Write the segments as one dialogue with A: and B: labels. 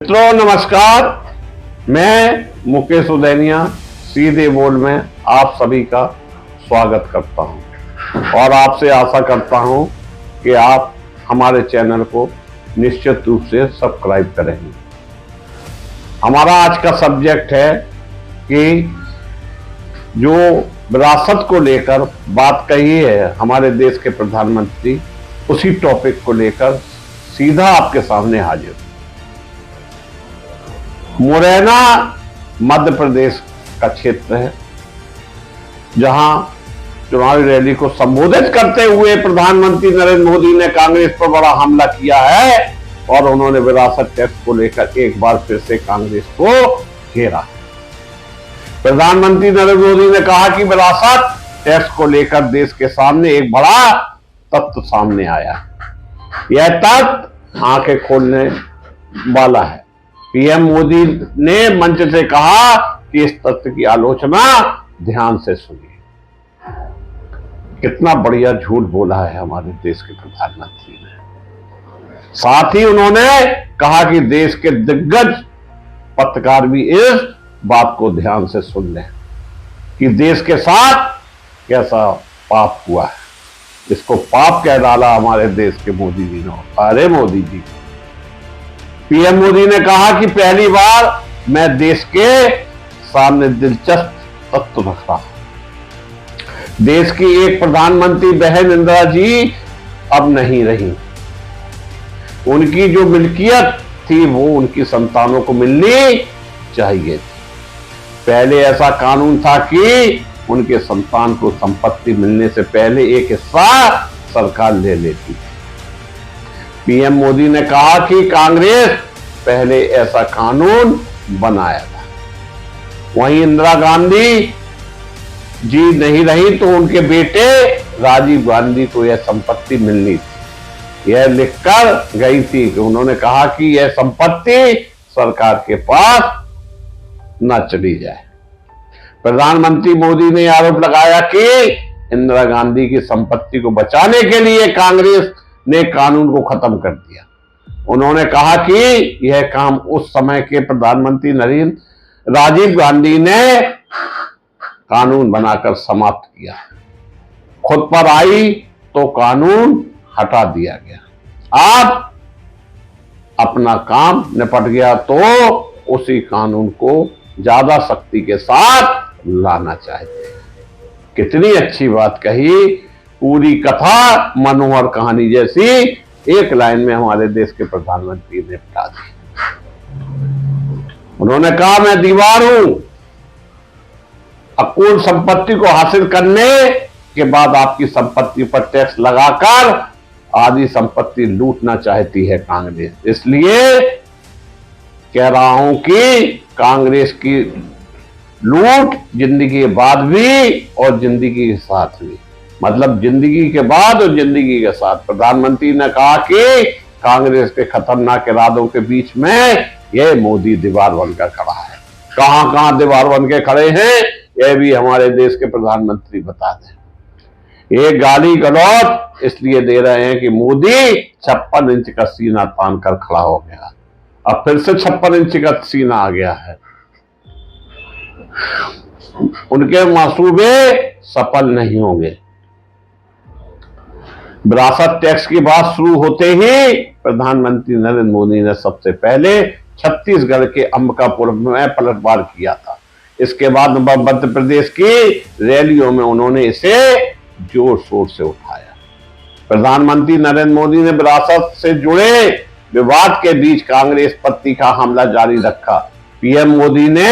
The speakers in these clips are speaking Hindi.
A: मित्रों नमस्कार, मैं मुकेश उदैनिया सीधे बोल में आप सभी का स्वागत करता हूं और आपसे आशा करता हूं कि आप हमारे चैनल को निश्चित रूप से सब्सक्राइब करेंगे। हमारा आज का सब्जेक्ट है कि जो विरासत को लेकर बात कही है हमारे देश के प्रधानमंत्री, उसी टॉपिक को लेकर सीधा आपके सामने हाजिर। मुरैना मध्य प्रदेश का क्षेत्र है, जहां चुनावी रैली को संबोधित करते हुए प्रधानमंत्री नरेंद्र मोदी ने कांग्रेस पर बड़ा हमला किया है और उन्होंने विरासत टैक्स को लेकर एक बार फिर से कांग्रेस को घेरा। प्रधानमंत्री नरेंद्र मोदी ने कहा कि विरासत टैक्स को लेकर देश के सामने एक बड़ा तथ्य सामने आया। यह तथ्य आंखें खोलने वाला है। पीएम मोदी ने मंच से कहा कि इस तथ्य की आलोचना ध्यान से सुनिए। कितना बढ़िया झूठ बोला है हमारे देश के प्रधानमंत्री ने। साथ ही उन्होंने कहा कि देश के दिग्गज पत्रकार भी इस बात को ध्यान से सुन लें कि देश के साथ कैसा पाप हुआ है। इसको पाप कह डाला हमारे देश के मोदी जी ने। अरे मोदी जी, पीएम मोदी ने कहा कि पहली बार मैं देश के सामने दिलचस्प तथ्य रख रहा हूं। देश की एक प्रधानमंत्री बहन इंदिरा जी अब नहीं रही। उनकी जो मिल्कियत थी वो उनकी संतानों को मिलनी चाहिए थी। पहले ऐसा कानून था कि उनके संतान को संपत्ति मिलने से पहले एक हिस्सा सरकार ले लेती थी। पीएम मोदी ने कहा कि कांग्रेस पहले ऐसा कानून बनाया था। वहीं इंदिरा गांधी जी नहीं रही तो उनके बेटे राजीव गांधी को यह संपत्ति मिलनी थी। यह लिखकर गई थी कि उन्होंने कहा कि यह संपत्ति सरकार के पास न चली जाए। प्रधानमंत्री मोदी ने आरोप लगाया कि इंदिरा गांधी की संपत्ति को बचाने के लिए कांग्रेस ने कानून को खत्म कर दिया। उन्होंने कहा कि यह काम उस समय के प्रधानमंत्री राजीव गांधी ने कानून बनाकर समाप्त किया। खुद पर आई तो कानून हटा दिया गया। अब अपना काम निपट गया तो उसी कानून को ज्यादा सख्ती के साथ लाना चाहते हैं। कितनी अच्छी बात कही। पूरी कथा मनोहर कहानी जैसी एक लाइन में हमारे देश के प्रधानमंत्री ने बता दी। उन्होंने कहा, मैं दीवार हूं। अपूर्ण संपत्ति को हासिल करने के बाद आपकी संपत्ति पर टैक्स लगाकर आधी संपत्ति लूटना चाहती है कांग्रेस। इसलिए कह रहा हूं कि कांग्रेस की लूट जिंदगी के बाद भी और जिंदगी के साथ भी, मतलब जिंदगी के बाद और जिंदगी के साथ। प्रधानमंत्री ने कहा कि कांग्रेस के खतरनाक इरादों के बीच में यह मोदी दीवार बनकर खड़ा है। कहां कहां दीवार बन के खड़े हैं यह भी हमारे देश के प्रधानमंत्री बता दें। ये गाली गलौज इसलिए दे रहे हैं कि मोदी 56 इंच का सीना तान कर खड़ा हो गया। अब फिर से 56 इंच का सीना आ गया है। उनके मंसूबे सफल नहीं होंगे। विरासत टैक्स की बात शुरू होते ही प्रधानमंत्री नरेंद्र मोदी ने सबसे पहले छत्तीसगढ़ के अंबिकापुर में पलटवार किया था। इसके बाद मध्य प्रदेश की रैलियों में उन्होंने इसे जोर शोर से उठाया। प्रधानमंत्री नरेंद्र मोदी ने विरासत से जुड़े विवाद के बीच कांग्रेस पर तीखा हमला जारी रखा। पीएम मोदी ने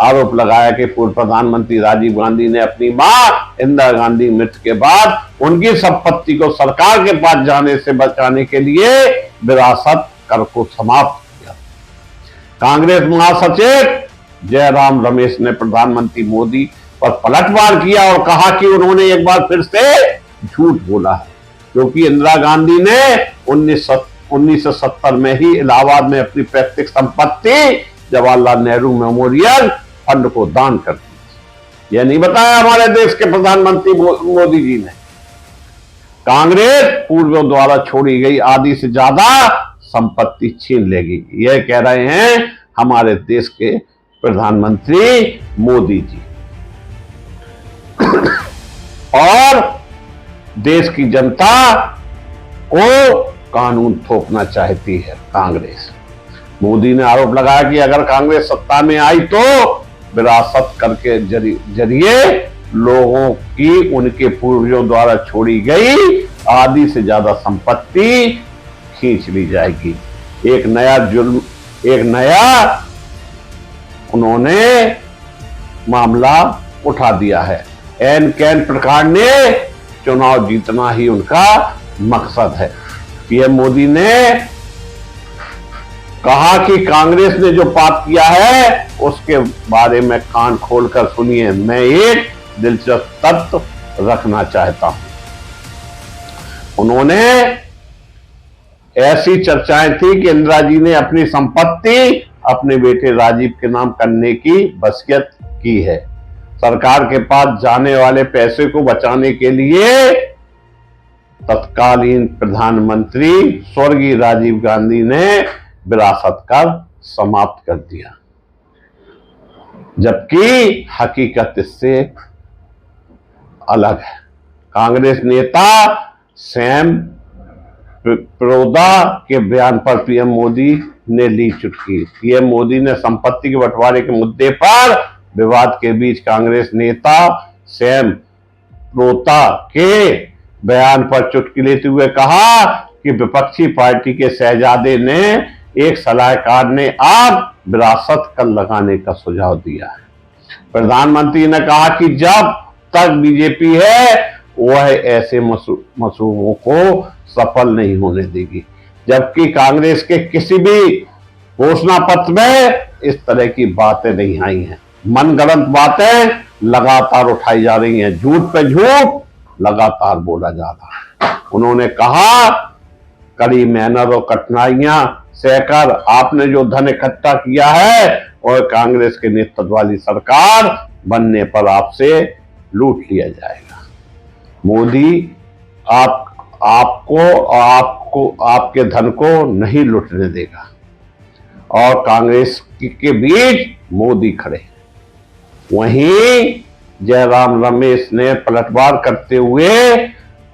A: आरोप लगाया कि पूर्व प्रधानमंत्री राजीव गांधी ने अपनी मां इंदिरा गांधी मृत्यु के बाद उनकी संपत्ति को सरकार के पास जाने से बचाने के लिए विरासत कर को समाप्त किया। कांग्रेस महासचिव जयराम रमेश ने प्रधानमंत्री मोदी पर पलटवार किया और कहा कि उन्होंने एक बार फिर से झूठ बोला है, क्योंकि इंदिरा गांधी ने 1970 में ही इलाहाबाद में अपनी पैतृक संपत्ति जवाहरलाल नेहरू मेमोरियल फंड को दान कर दी। यह नहीं बताया हमारे देश के प्रधानमंत्री मोदी जी ने। कांग्रेस पूर्वजों द्वारा छोड़ी गई आधी से ज्यादा संपत्ति छीन लेगी। यह कह रहे हैं हमारे देश के प्रधानमंत्री मोदी जी। और देश की जनता को कानून थोपना चाहती है कांग्रेस। मोदी ने आरोप लगाया कि अगर कांग्रेस सत्ता में आई तो विरासत कर के जरिए लोगों की उनके पूर्वजों द्वारा छोड़ी गई आधी से ज्यादा संपत्ति खींच ली जाएगी। एक नया उन्होंने मामला उठा दिया है। एन कैन प्रकार ने चुनाव जीतना ही उनका मकसद है। पीएम मोदी ने कहा कि कांग्रेस ने जो पाप किया है उसके बारे में कान खोलकर सुनिए। मैं एक दिलचस्प तथ्य रखना चाहता हूं। उन्होंने ऐसी चर्चाएं थी कि इंदिरा जी ने अपनी संपत्ति अपने बेटे राजीव के नाम करने की वसीयत की है। सरकार के पास जाने वाले पैसे को बचाने के लिए तत्कालीन प्रधानमंत्री स्वर्गीय राजीव गांधी ने विरासत कर समाप्त कर दिया, जबकि हकीकत इससे अलग है। कांग्रेस नेता सैम पित्रोदा के बयान पर पीएम मोदी ने ली चुटकी। पीएम मोदी ने संपत्ति के बंटवारे के मुद्दे पर विवाद के बीच कांग्रेस नेता सैम पित्रोदा के बयान पर चुटकी लेते हुए कहा कि विपक्षी पार्टी के शहजादे ने एक सलाहकार ने अब विरासत कर लगाने का सुझाव दिया है। प्रधानमंत्री ने कहा कि जब तक बीजेपी है वह ऐसे मंसूबों को सफल नहीं होने देगी, जबकि कांग्रेस के किसी भी घोषणा पत्र में इस तरह की बातें नहीं आई हैं। मनगढ़ंत बातें लगातार उठाई जा रही हैं, झूठ पे झूठ लगातार बोला जा रहा है। उन्होंने कहा कड़ी मेहनत और कठिनाइयां सहकर आपने जो धन इकट्ठा किया है और कांग्रेस के नेतृत्व वाली सरकार बनने पर आपसे लूट लिया जाएगा। मोदी आपको आपके धन को नहीं लूटने देगा। और कांग्रेस के बीच मोदी खड़े। वहीं जयराम रमेश ने पलटवार करते हुए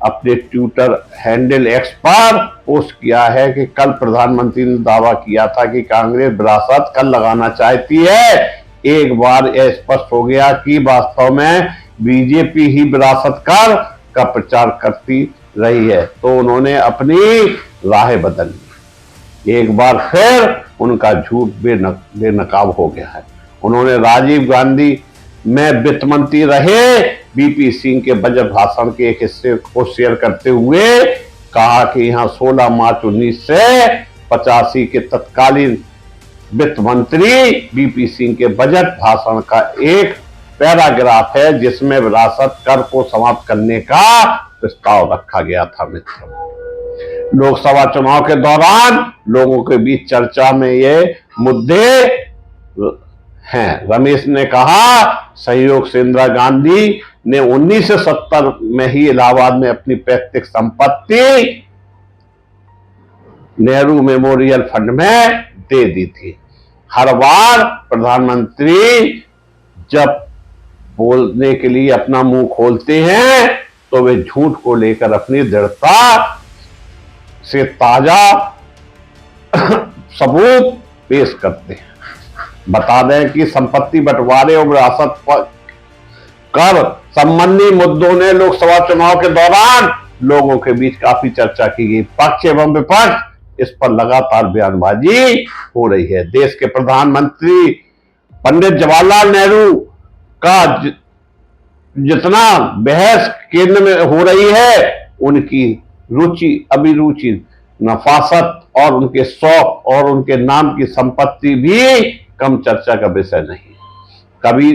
A: अपने ट्विटर हैंडल एक्स पर पोस्ट किया है कि कल प्रधानमंत्री ने दावा किया था कि कांग्रेस विरासत कर लगाना चाहती है। एक बार यह स्पष्ट हो गया कि वास्तव में बीजेपी ही विरासत कर का प्रचार करती रही है, तो उन्होंने अपनी राह बदल ली। एक बार फिर उनका झूठ बेनकाब हो गया है। उन्होंने राजीव गांधी में वित्त मंत्री रहे बीपी सिंह के बजट भाषण के एक हिस्से को शेयर करते हुए कहा कि यहां 16 मार्च 1985 के तत्कालीन वित्त मंत्री बीपी सिंह के बजट भाषण का एक पैराग्राफ है जिसमें विरासत कर को समाप्त करने का प्रस्ताव रखा गया था। मित्रों, लोकसभा चुनाव के दौरान लोगों के बीच चर्चा में ये मुद्दे हैं। रमेश ने कहा सहयोग से इंदिरा गांधी ने 1970 में ही इलाहाबाद में अपनी पैतृक संपत्ति नेहरू मेमोरियल फंड में दे दी थी। हर बार प्रधानमंत्री जब बोलने के लिए अपना मुंह खोलते हैं तो वे झूठ को लेकर अपनी दृढ़ता से ताजा सबूत पेश करते हैं। बता दें कि संपत्ति बंटवारे और विरासत कर संबंधी मुद्दों ने लोकसभा चुनाव के दौरान लोगों के बीच काफी चर्चा की गई। पक्ष एवं विपक्ष इस पर लगातार बयानबाजी हो रही है। देश के प्रधानमंत्री पंडित जवाहरलाल नेहरू का जितना बहस केंद्र में हो रही है, उनकी अभिरुचि नफासत और उनके शौक और उनके नाम की संपत्ति भी कम चर्चा का विषय नहीं। कभी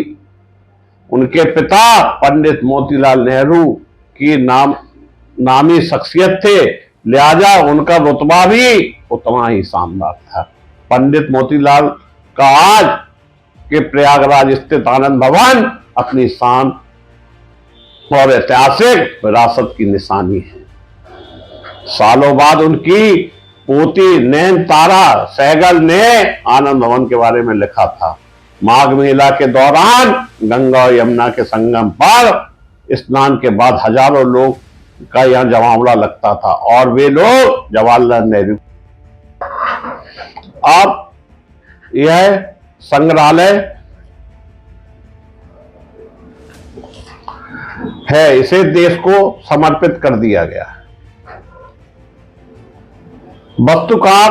A: उनके पिता पंडित मोतीलाल नेहरू की नामी शख्सियत थे, लिहाजा उनका रुतबा भी उतना ही शानदार था। पंडित मोतीलाल का आज के प्रयागराज स्थित आनंद भवन अपनी शान और ऐतिहासिक विरासत की निशानी है। सालों बाद उनकी पोती नैन तारा सहगल ने आनंद भवन के बारे में लिखा था। माघ मेला के दौरान गंगा और यमुना के संगम पर स्नान के बाद हजारों लोग का यहाँ जमावड़ा लगता था और वे लोग जवाहरलाल नेहरू। अब यह संग्रहालय है, इसे देश को समर्पित कर दिया गया है। वास्तुकार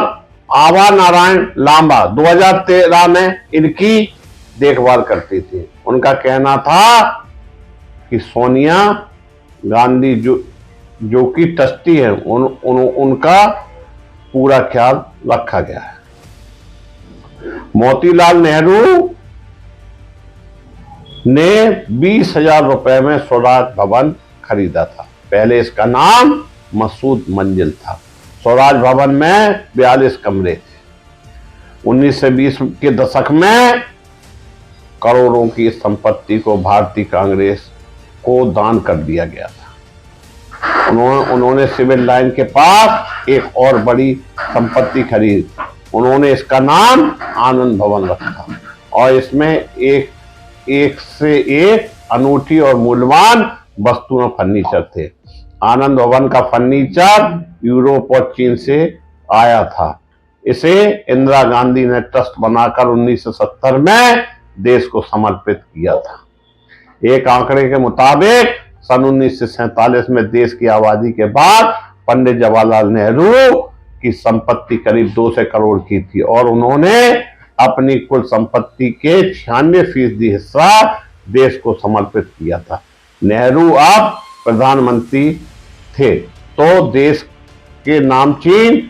A: आभा नारायण लांबा 2013 में इनकी देखभाल करती थी। उनका कहना था कि सोनिया गांधी जो कि ट्रस्टी है उनका पूरा ख्याल रखा गया है। मोतीलाल नेहरू ने 20,000 रुपए में स्वराज भवन खरीदा था। पहले इसका नाम मसूद मंजिल था। स्वराज भवन में 42 कमरे थे। 1920 के दशक में करोड़ों की संपत्ति को भारतीय कांग्रेस को दान कर दिया गया था। उन्होंने सिविल लाइन के पास एक और बड़ी संपत्ति खरीदी। उन्होंने इसका नाम आनंद भवन रखा और इसमें एक से एक अनूठी और मूल्यवान वस्तुएं फर्नीचर थे। आनंद भवन का फर्नीचर यूरोप और चीन से आया था। इसे इंदिरा गांधी ने ट्रस्ट बनाकर 1970 में देश को समर्पित किया था। एक आंकड़े के मुताबिक सन 1947 में देश की आबादी के बाद पंडित जवाहरलाल नेहरू की संपत्ति करीब 200 करोड़ की थी और उन्होंने अपनी कुल संपत्ति के 96% हिस्सा देश को समर्पित किया था। नेहरू अब प्रधानमंत्री थे तो देश के नामचीन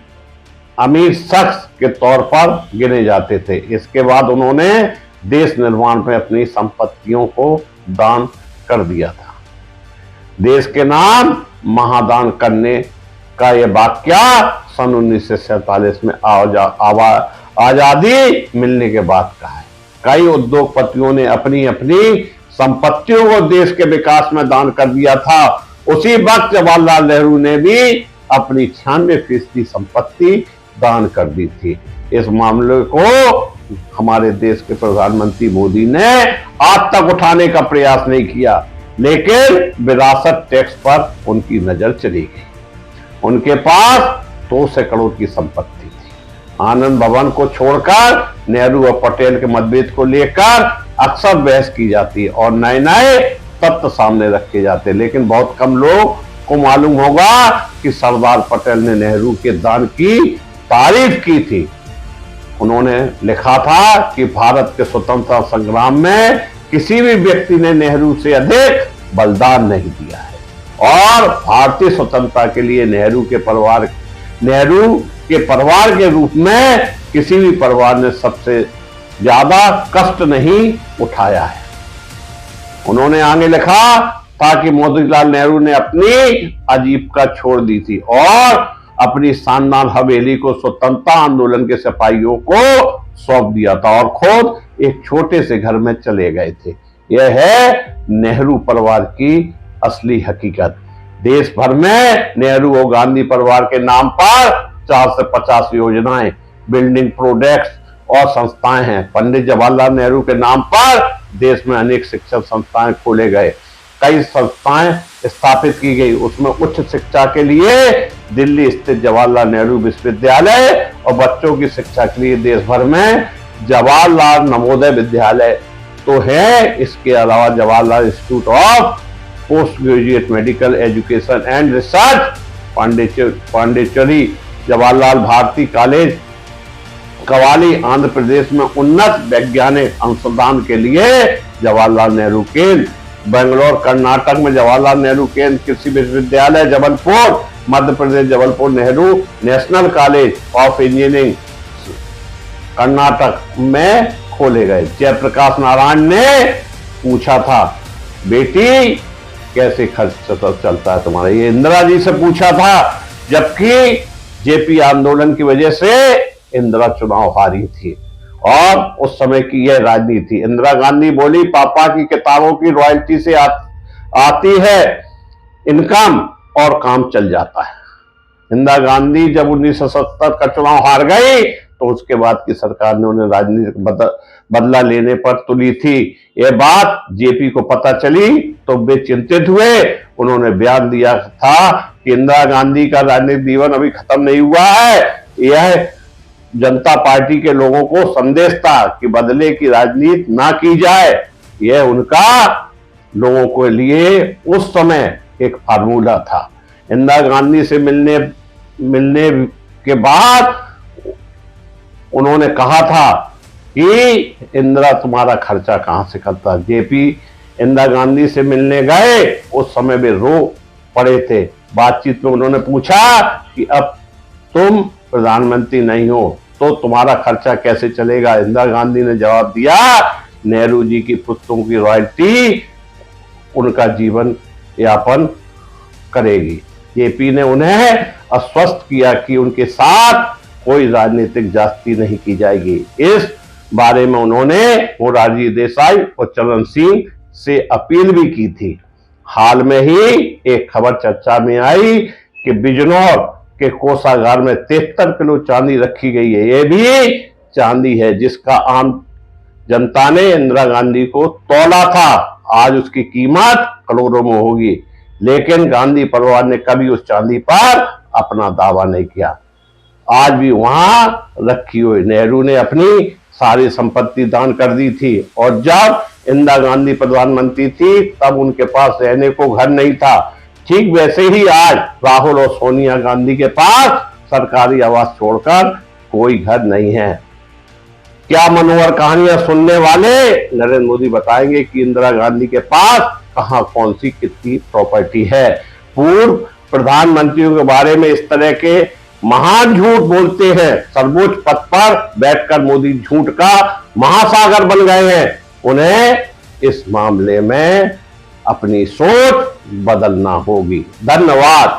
A: अमीर शख्स के तौर पर गिने जाते थे। इसके बाद उन्होंने देश निर्माण में अपनी संपत्तियों को दान कर दिया था। देश के नाम महादान करने का यह वाक्य सन 1947 में आजादी मिलने के बाद का है। कई उद्योगपतियों ने अपनी अपनी संपत्तियों को देश के विकास में दान कर दिया था। उसी वक्त जवाहरलाल नेहरू ने भी अपनी 96% संपत्ति दान कर दी थी। इस मामले को हमारे देश के प्रधानमंत्री मोदी ने आज तक उठाने का प्रयास नहीं किया, लेकिन विरासत टैक्स पर उनकी नजर चली गई। उनके पास 200 करोड़ की संपत्ति थी। आनंद भवन को छोड़कर नेहरू और पटेल के मतभेद को लेकर अक्सर बहस की जाती है और नए नए तथ्य सामने रखे जाते हैं, लेकिन बहुत कम लोग को मालूम होगा कि सरदार पटेल ने नेहरू के दान की तारीफ की थी। उन्होंने लिखा था कि भारत के स्वतंत्रता संग्राम में किसी भी व्यक्ति ने नेहरू से अधिक बलिदान नहीं दिया है और भारतीय स्वतंत्रता के लिए नेहरू के परिवार के रूप में किसी भी परिवार ने सबसे ज्यादा कष्ट नहीं उठाया है। उन्होंने आगे लिखा था कि मोतीलाल नेहरू ने अपनी आजीविका छोड़ दी थी और अपनी शानदार हवेली को स्वतंत्रता आंदोलन के सिपाहियों को सौंप दिया था और खुद एक छोटे से घर में चले गए थे। यह है नेहरू परिवार की असली हकीकत। देश भर में नेहरू और गांधी परिवार के नाम पर 4 से 50 योजनाएं, बिल्डिंग प्रोजेक्ट्स और संस्थाएं हैं। पंडित जवाहरलाल नेहरू के नाम पर देश में अनेक शिक्षण संस्थाएं खोले गए, कई संस्थाएं स्थापित की गई। उसमें उच्च शिक्षा के लिए दिल्ली स्थित जवाहरलाल नेहरू विश्वविद्यालय और बच्चों की शिक्षा के लिए देश भर में जवाहरलाल नवोदय विद्यालय तो है। इसके अलावा Jawaharlal institute of post graduate medical education and research, Pondicherry, Jawaharlal Bharathi college Kavali, Andhra Pradesh में उन्नत वैज्ञानिक अनुसंधान के लिए जवाहरलाल नेहरू केंद्र, बेंगलोर कर्नाटक में जवाहरलाल नेहरू केंद्र कृषि विश्वविद्यालय, Jabalpur Madhya Pradesh Jabalpur Nehru national college of engineering Karnataka में खोले गए। जयप्रकाश नारायण ने पूछा था, बेटी कैसे खर्च चलता है तुम्हारा, ये इंदिरा जी से पूछा था, जबकि जेपी आंदोलन की वजह से इंदिरा चुनाव हारी थी और उस समय की यह राजनीति थी। इंदिरा गांधी बोली, पापा की किताबों की रॉयल्टी से आती है इनकम और काम चल जाता है, इंदिरा गांधी जब 1970 का चुनाव हार गई तो उसके बाद की सरकार ने उन्हें राजनीतिक बदला लेने पर तुली थी। यह बात जेपी को पता चली तो वे चिंतित हुए। उन्होंने बयान दिया था कि इंदिरा गांधी का राजनीतिक जीवन अभी खत्म नहीं हुआ है। यह जनता पार्टी के लोगों को संदेश था कि बदले की राजनीति ना की जाए। यह उनका लोगों के लिए उस समय एक फार्मूला था। इंदिरा गांधी से मिलने के बाद उन्होंने कहा था कि इंदिरा तुम्हारा खर्चा कहां से करता। जेपी इंदिरा गांधी से मिलने गए, उस समय वे रो पड़े थे। बातचीत में उन्होंने पूछा कि अब तुम प्रधानमंत्री नहीं हो तो तुम्हारा खर्चा कैसे चलेगा। इंदिरा गांधी ने जवाब दिया, नेहरू जी की पुस्तकों की रॉयल्टी उनका जीवन यापन करेगी। जेपी ने उन्हें आश्वस्त किया कि उनके साथ कोई राजनीतिक जाति नहीं की जाएगी। इस बारे में उन्होंने मोरारजी देसाई और चरण सिंह से अपील भी की थी। हाल में ही एक खबर चर्चा में आई कि बिजनौर के कोषागार में 73 किलो चांदी रखी गई है। यह भी चांदी है जिसका आम जनता ने इंदिरा गांधी को तौला था। आज उसकी कीमत करोड़ों में होगी, लेकिन गांधी परिवार ने कभी उस चांदी पर अपना दावा नहीं किया। आज भी वहां रखी हुई। नेहरू ने अपनी सारी संपत्ति दान कर दी थी और जब इंदिरा गांधी प्रधानमंत्री थी तब उनके पास रहने को घर नहीं था। ठीक वैसे ही आज राहुल और सोनिया गांधी के पास सरकारी आवास छोड़कर कोई घर नहीं है। क्या मनोहर कहानियां सुनने वाले नरेंद्र मोदी बताएंगे कि इंदिरा गांधी के पास कहां कौन सी कितनी प्रॉपर्टी है। पूर्व प्रधानमंत्रियों के बारे में इस तरह के महान झूठ बोलते हैं। सर्वोच्च पद पर बैठकर मोदी झूठ का महासागर बन गए हैं। उन्हें इस मामले में अपनी सोच बदलना होगी। धन्यवाद।